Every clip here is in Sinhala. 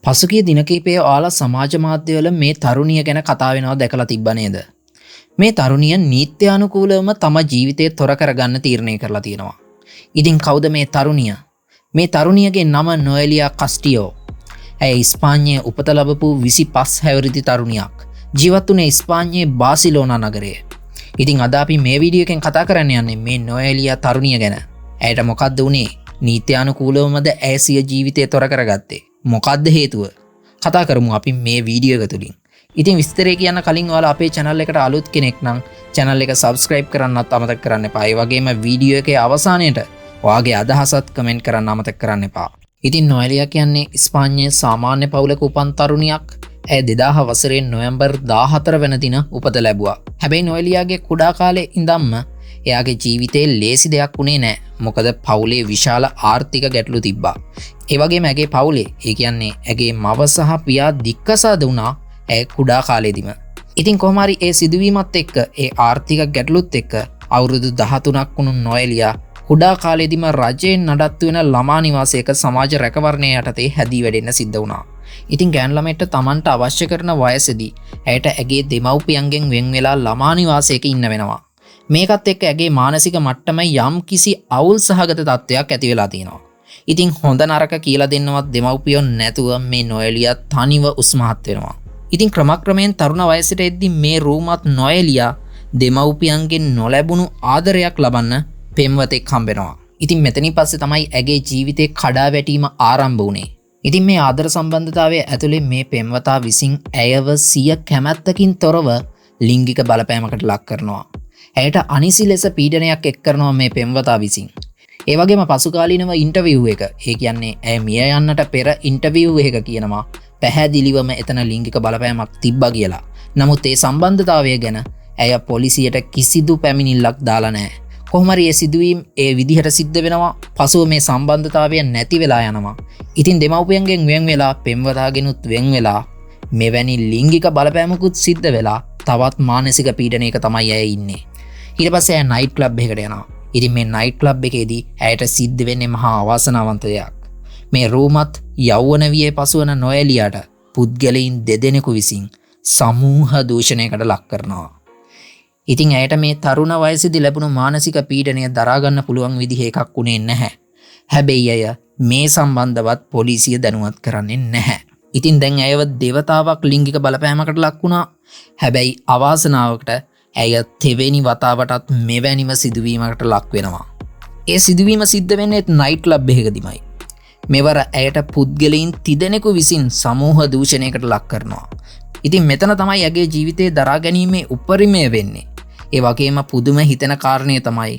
පසුගිය දින කිහිපයේ ඔයාලා සමාජ මාධ්‍යවල මේ තරුණිය ගැන කතා වෙනවා දැකලා තිබ්බ නේද? මේ තරුණිය නීත්‍යානුකූලවම තම ජීවිතය තොර කරගන්න තීරණය කරලා තියෙනවා. ඉතින් කවුද මේ තරුණිය? මේ තරුණියගේ නම නොඑලියා කස්ටියෝ. ඇය ඉස්පාඤ්ඤයේ උපත ලැබපු 25 හැවිරිදි තරුණියක්. ජීවත් වුණේ ඉස්පාඤ්ඤයේ බාසිලෝනා නගරයේ. ඉතින් අද අපි මේ වීඩියෝ එකෙන් කතා කරන්න යන්නේ මේ නොඑලියා තරුණිය ගැන. ඇයට මොකද්ද වුනේ? නීත්‍යානුකූලවමද ඇය සිය ජීවිතය තොර කරගත්තේ? මොකක්ද හේතුව? කතා කරමු අපි මේ වීඩියෝ එක තුලින්. ඉතින් විස්තරේ කියන්න කලින් ඔයාලා අපේ channel එකට අලුත් කෙනෙක් නම් channel එක subscribe කරන්නත් අමතක කරන්න එපා. ඒ වගේම වීඩියෝ එකේ අවසානයේට ඔයාගේ අදහසත් කමෙන්ට් කරන්න අමතක කරන්න එපා. ඉතින් නොඑලියා කියන්නේ ඉස්පාඤ්ඤයේ සාමාන්‍ය පවුලක උපන් තරුණියක්. ඇය 2000 වසරේ නොවැම්බර් 14 වෙනි දින උපත ලැබුවා. හැබැයි නොඑලියාගේ කුඩා කාලේ ඉඳන්ම එයාගේ ජීවිතේ ලේසි දෙයක් වුණේ නැහැ. මොකද පවුලේ විශාල ආර්ථික ගැටලු තිබ්බා. ඒ වගේම ඇගේ පවුලේ, ඒ කියන්නේ ඇගේ මව සහ පියා දික්කසාද වුණා ඇය කුඩා කාලේදීම. ඉතින් කොහොම හරි ඒ සිදුවීමත් එක්ක, ඒ ආර්ථික ගැටලුත් එක්ක අවුරුදු 13ක් වුණු නොඑලියා කුඩා කාලේදීම රජයෙන් නඩත්තු වෙන ළමා නිවාසයක සමාජ රැකවරණය යටතේ හැදී වැඩෙන්න සිද්ධ වුණා. ඉතින් ගෑන් ළමයට Tamanට අවශ්‍ය කරන වයසේදී ඇයට ඇගේ දෙමව්පියන්ගෙන් වෙන් වෙලා ළමා නිවාසයක ඉන්න වෙනවා. මේකත් එක්ක ඇගේ මානසික මට්ටම යම් කිසි අවුල් සහගත තත්ත්වයක් ඇති වෙලා තියෙනවා. ඉතින් හොඳ නරක කියලා දෙන්නවත් දෙමව්පියෝ නැතුව මේ නොඑලියා තනිව උස්මහත් වෙනවා. ඉතින් ක්‍රමක්‍රමයෙන් තරුණ වයසට එද්දී මේ රූමත් නොඑලියා දෙමව්පියන්ගෙන් නොලැබුණු ආදරයක් ලබන්න පෙම්වතෙක් හම්බෙනවා. ඉතින් මෙතනින් පස්සේ තමයි ඇගේ ජීවිතේ කඩා වැටීම ආරම්භ වුණේ. ඉතින් මේ ආදර සම්බන්ධතාවයේ ඇතුලේ මේ පෙම්වතා විසින් ඇයව සිය කැමැත්තකින් තොරව ලිංගික බලපෑමකට ලක් කරනවා. ඇයට අනිසි ලෙස පීඩනයක් එක් කරනවා මේ පෙම්වතා විසින්. ඒ වගේම පසුකාලීනව ඉන්ටර්විව් එක, ඒ කියන්නේ ඇය මිය යන්නට පෙර ඉන්ටර්විව් එකක කියනවා පැහැදිලිවම එතන ලිංගික බලපෑමක් තිබ්බා කියලා. නමුත් ඒ සම්බන්ධතාවය ගැන ඇය පොලිසියට කිසිදු පැමිණිල්ලක් දාලා නැහැ. කොහොම හරි ඒ සිදුවීම් ඒ විදිහට සිද්ධ වෙනවා. පසුව මේ සම්බන්ධතාවය නැති වෙලා යනවා. ඉතින් දෙමව්පියන්ගෙන් වෙන් වෙලා පෙම්වතාගෙනුත් වෙන් වෙලා මෙවැනි ලිංගික බලපෑමකුත් සිද්ධ වෙලා තවත් මානසික පීඩනයක තමයි ඇය ඉන්නේ. ඊට පස්සේ ඇය නයිට් ක්ලබ් එකකට යනවා. ඉතින් මේ නයිට් ක්ලබ් එකේදී ඇයට සිද්ධ වෙන්නේ මහා අවාසනාවන්ත දෙයක්. මේ රූමත් යෞවන වියේ පසුවන නොඑලියාට පුද්ගලයන් දෙදෙනෙකු විසින් සමූහ දූෂණයකට ලක් කරනවා. ඉතින් ඇයට මේ තරුණ වයසේදී ලැබුණු මානසික පීඩනය දරා ගන්න පුළුවන් විදිහ එකක් උනේ නැහැ. හැබැයි ඇය මේ සම්බන්ධවත් පොලිසිය දැනුවත් කරන්නේ නැහැ. ඉතින් දැන් ඇයව දෙවතාවක් ලිංගික බලපෑමකට ලක් වුණා. හැබැයි අවාසනාවකට ඇය තෙවෙනි වතාවටත් මෙවැනිම සිදුවීමකට ලක් වෙනවා. ඒ සිදුවීම සිද්ධ වෙන්නේ නයිට් ක්ලබ් එකකදීමයි. මෙවර ඇයට පුද්ගලයන් තිදෙනෙකු විසින් සමූහ දූෂණයකට ලක් කරනවා. ඉතින් මෙතන තමයි ඇගේ ජීවිතේ දරා ගැනීමේ උපරිමය වෙන්නේ. ඒ වගේම පුදුම හිතෙන කාරණය තමයි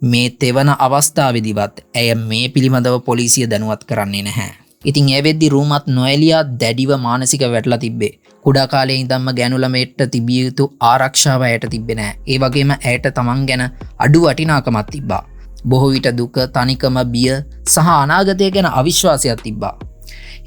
මේ තෙවන අවස්ථාවේදීවත් ඇය මේ පිළිබඳව පොලිසිය දැනුවත් කරන්නේ නැහැ. ඉතින් ඒ වෙද්දි රූමත් නොඑලියා දැඩිව මානසික වැටලා තිබ්බේ. කුඩා කාලේ ඉඳන්ම ගෑනු ළමයට තිබිය යුතු ආරක්ෂාව ඇයට තිබ්බේ නැහැ. ඒ වගේම ඇයට තමන් ගැන අඩු වටිනාකමක් තිබ්බා. බොහෝ විට දුක, තනිකම, බිය සහ අනාගතය ගැන අවිශ්වාසයක් තිබ්බා.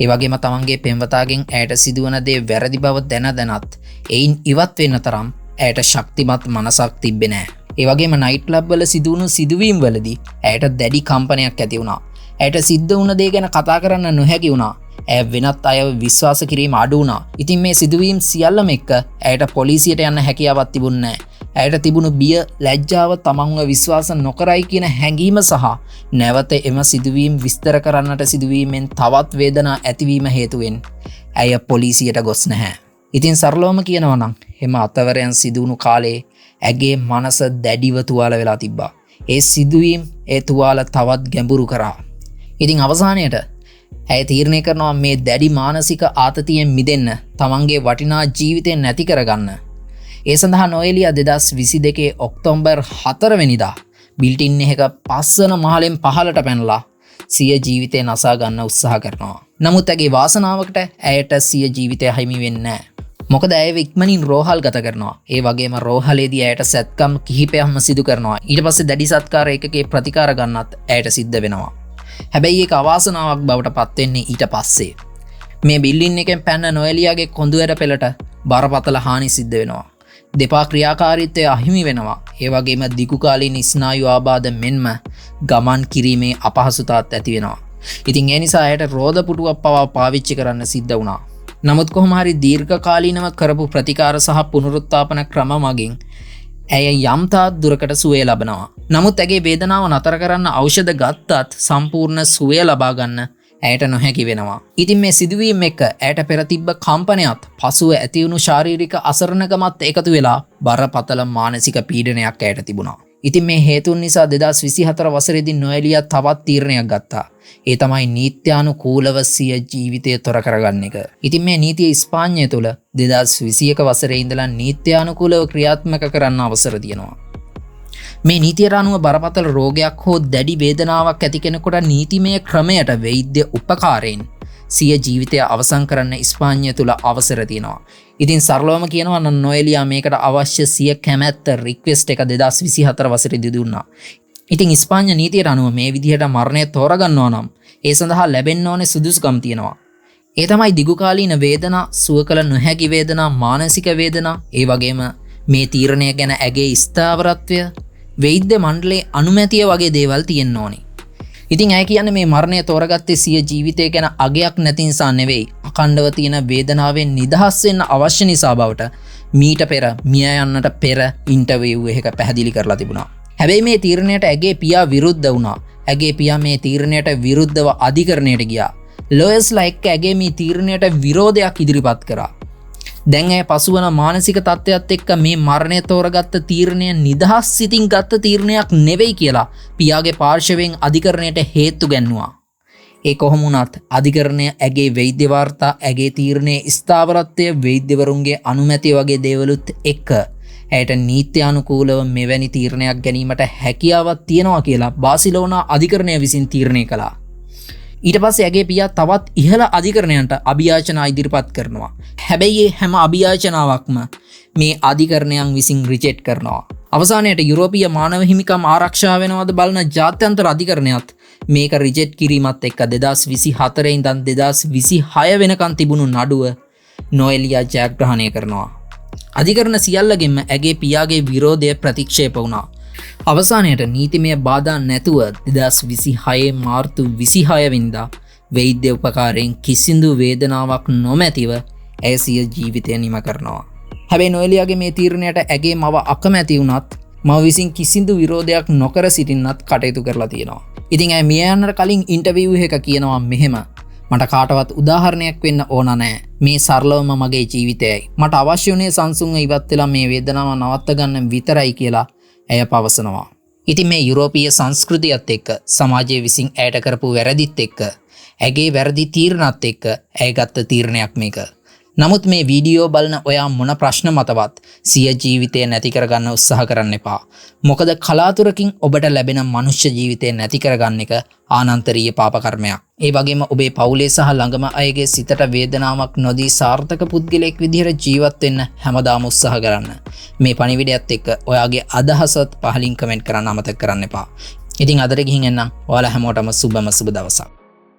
ඒ වගේම තමන්ගේ පෙම්වතාගෙන් ඇයට සිදුවන දේ වැරදි බව දැනත් එයින් ඉවත් වෙන්න තරම් ඇයට ශක්තිමත් මනසක් තිබ්බේ නැහැ. ඒ වගේම නයිට් ක්ලබ් වල සිදුවුණු සිදුවීම් වලදී ඇයට දැඩි කම්පනයක් ඇති වුණා. ඇයට සිද්ධ වුණ දේ ගැන කතා කරන්න නොහැකි වුණා. ඇය වෙනත් අයව විශ්වාස කිරීම අඩු වුණා. ඉතින් මේ සිදුවීම් සියල්ලම එක්ක ඇයට පොලිසියට යන්න හැකියාවක් තිබුණේ නැහැ. ඇයට තිබුණු බිය, ලැජ්ජාව, තමන්ව විශ්වාස නොකරයි කියන හැඟීම සහ නැවත එම සිදුවීම් විස්තර කරන්නට සිදුවීමෙන් තවත් වේදනා ඇතිවීම හේතුවෙන් ඇය පොලිසියට ගොස් නැහැ. ඉතින් සරලවම කියනවා නම් එම අතවරයන් සිදුවුණු කාලේ ඇගේ මනස දැඩිව තුවාල වෙලා තිබ්බා. ඒ සිදුවීම් ඒ තුවාල තවත් ගැඹුරු කරා. ඉතින් අවසානයේට ඇය තීරණය කරනවා මේ දැඩි මානසික ආතතියෙන් මිදෙන්න, තමන්ගේ වටිනා ජීවිතය නැති කරගන්න. ඒ සඳහා නොඑලියා 2022 ඔක්තෝබර් 4 වෙනිදා බිල්ටින් එකක පස්වන මහලෙන් පහළට පැනලා සිය ජීවිතය නසා ගන්න උත්සාහ කරනවා. නමුත් ඇගේ වාසනාවකට ඇයට සිය ජීවිතය හිමි වෙන්නේ නැහැ. මොකද ඇය ඉක්මනින් රෝහල් ගත කරනවා. ඒ වගේම රෝහලේදී ඇයට සැත්කම් කිහිපයක්ම සිදු කරනවා. ඊට පස්සේ දැඩි සත්කාර ඒකකේ ප්‍රතිකාර ගන්නත් ඇයට සිද්ධ වෙනවා. හැබැයි ඒක අවාසනාවක් බවට පත් වෙන්නේ ඊට පස්සේ. මේ බිල්ඩින් එකෙන් පැන්න නොඑලියාගේ කොඳුර පෙළට බරපතල හානි සිද්ධ වෙනවා. දෙපා ක්‍රියාකාරීත්වය අහිමි වෙනවා. ඒ වගේම දිගු කාලීන ස්නායු ආබාධ මෙන්ම ගමන් කිරීමේ අපහසුතාවත් ඇති වෙනවා. ඉතින් ඒ නිසා ඇයට රෝද පුටුවක් පවා පාවිච්චි කරන්න සිද්ධ වුණා. නමුත් කොහොම හරි දීර්ඝකාලීනව කරපු ප්‍රතිකාර සහ පුනරුත්ථාපන ක්‍රම මගින් ඇය යම්තාක් දුරකට සුවය ලබනවා. නමුත් ඇගේ වේදනාව නතර කරන්න ඖෂධ ගත්තත් සම්පූර්ණ සුවය ලබා ගන්න ඇයට නොහැකි වෙනවා. ඉතින් මේ සිදුවීම එක්ක ඇයට පෙර තිබ්බ කම්පනයත් පසුව ඇතිවුණු ශාරීරික අසරණකමත් එකතු වෙලා බරපතල මානසික පීඩනයක් ඇයට තිබුණා. ඉතින් මේ හේතුන් නිසා 2024 වසරේදී නොඑලියා තවත් තීරණයක් ගත්තා. ඒ තමයි නීත්‍යානුකූලව සිය ජීවිතය තොර කරගන්න එක. ඉතින් මේ නීතිය ඉස්පාඤ්ඤය තුළ 2021 වසරේ ඉඳලා නීත්‍යානුකූලව ක්‍රියාත්මක කරන්න අවසර තියෙනවා. මේ නීතියට අනුව බරපතල රෝගයක් හෝ දැඩි වේදනාවක් ඇති කෙනෙකුට නීතිමය ක්‍රමයට වෛද්‍ය උපකාරයෙන් සිය ජීවිතය අවසන් කරන්න ඉස්පාඤ්ඤය තුළ අවසර තියෙනවා. ඉතින් සරලවම කියනවා නම් නොඑලියා මේකට අවශ්‍ය සිය කැමැත්ත රික්වෙස්ට් එක 2024 වසරේදී දුන්නා. ඉතින් ඉස්පාඤ්ඤ නීතියට අනුව මේ විදිහට මරණය තෝරගන්නවා නම් ඒ සඳහා ලැබෙන්න ඕනේ සුදුසුකම් තියෙනවා. ඒ තමයි දිගුකාලීන වේදනා, සුව කළ නොහැකි වේදනා, මානසික වේදනා, ඒ වගේම මේ තීරණය ගැන ඇගේ ස්ථාවරත්වය, වෛද්‍ය මණ්ඩලයේ අනුමැතිය වගේ දේවල් තියෙන්න ඕනේ. ඉතින් ඇය කියන්නේ මේ මරණය තෝරගත්තේ සිය ජීවිතය ගැන අගයක් නැති නිසා නෙවෙයි, අඛණ්ඩව තියෙන වේදනාවෙන් නිදහස් වෙන්න අවශ්‍ය නිසා බවට මීට පෙර මිය යන්නට පෙර ඉන්ටර්විව් එකක පැහැදිලි කරලා තිබුණා. හැබැයි මේ තීරණයට ඇගේ පියා විරුද්ධ වුණා. ඇගේ පියා මේ තීරණයට විරුද්ධව අධිකරණයට ගියා. ලෝයර්ස්ලා එක්ක ඇගේ මේ තීරණයට විරෝධයක් ඉදිරිපත් කරා. දැන් ඇය පසුවන මානසික තත්ත්වයක් එක්ක මේ මරණය තෝරගත්ත තීරණය නිදහස් සිතින් ගත්ත තීරණයක් නෙවෙයි කියලා පියාගේ පාර්ශවයෙන් අධිකරණයට හේතු ගැන්නුවා. ඒ කොහොම වුණත් අධිකරණය ඇගේ වෛද්‍ය වාර්තා, ඇගේ තීරණයේ ස්ථාවරත්වය, වෛද්‍යවරුන්ගේ අනුමැතිය වගේ දේවලුත් එක්ක ඇයට නීත්‍යානුකූලව මෙවැනි තීරණයක් ගැනීමට හැකියාවක් තියෙනවා කියලා බාසිලෝනා අධිකරණය විසින් තීරණය කළා. ඊට පස්සේ ඇගේ පියා තවත් ඉහළ අධිකරණයන්ට අභියාචනා ඉදිරිපත් කරනවා. හැබැයි හැම අභියාචනාවක්ම මේ අධිකරණයන් විසින් රිජෙක්ට් කරනවා. අවසානයේට යුරෝපීය මානව හිමිකම් ආරක්ෂා වෙනවද බලන ජාත්‍යන්තර අධිකරණයත් මේක රිජෙක්ට් කිරීමත් එක්ක 2024 ඉඳන් 2026 වෙනකන් තිබුණු නඩුව නොඑලියා ජයග්‍රහණය කරනවා. අධිකරණ සියල්ලගෙන්ම ඇගේ පියාගේ විරෝධය ප්‍රතික්ෂේප වුණා. අවසානයට නීතිමය බාධා නැතුව 2026 මාර්තු 26 වෙනිදා වෛද්‍ය උපකාරයෙන් කිසිදු වේදනාවක් නොමැතිව ඇය සිය ජීවිතය නිම කරනවා. හැබැයි නොඑලියාගේ මේ තීරණයට ඇගේ මව අකමැති වුණත් මව විසින් කිසිදු විරෝධයක් නොකර සිටින්නත් කටයුතු කරලා තියෙනවා. ඉතින් ඇය මිය යන්නට කලින් ඉන්ටර්විව් එක කියනවා මෙහෙම: මට කාටවත් උදාහරණයක් වෙන්න ඕන නැහැ. මේ සරලවම මගේ ජීවිතයයි. මට අවශ්‍ය වුණේ සංසුන්ව ඉවත් වෙලා මේ වේදනාව නවත්ත ගන්න විතරයි කියලා ඇය පවසනවා. ඉතින් මේ යුරෝපීය සංස්කෘතියත් එක්ක, සමාජයේ විසින් ඇයට කරපු වැරදිත් එක්ක, ඇගේ වැරදි තීරණත් එක්ක ඇය ගත්ත තීරණයක් මේක. නමුත් මේ වීඩියෝ බලන ඔයා මොන ප්‍රශ්න මතවත් සිය ජීවිතය නැති කරගන්න උත්සාහ කරන්න එපා. මොකද කලාතුරකින් ඔබට ලැබෙන මනුෂ්‍ය ජීවිතය නැති කරගන්න එක ආනන්තරීය පාප කර්මයක්. ඒ වගේම ඔබේ පවුලේ සහ ළඟම අයගේ සිතට වේදනාවක් නොදී සාර්ථක පුද්ගලයෙක් විදිහට ජීවත් වෙන්න හැමදාම උත්සාහ කරන්න. මේ පණිවිඩයත් එක්ක ඔයාගේ අදහසත් පහලින් කමෙන්ට් කරන්න අමතක කරන්න එපා. ඉතින් අදට ගිහින් එන්නම්. ඔයාලා හැමෝටම සුබම සුබ දවසක්.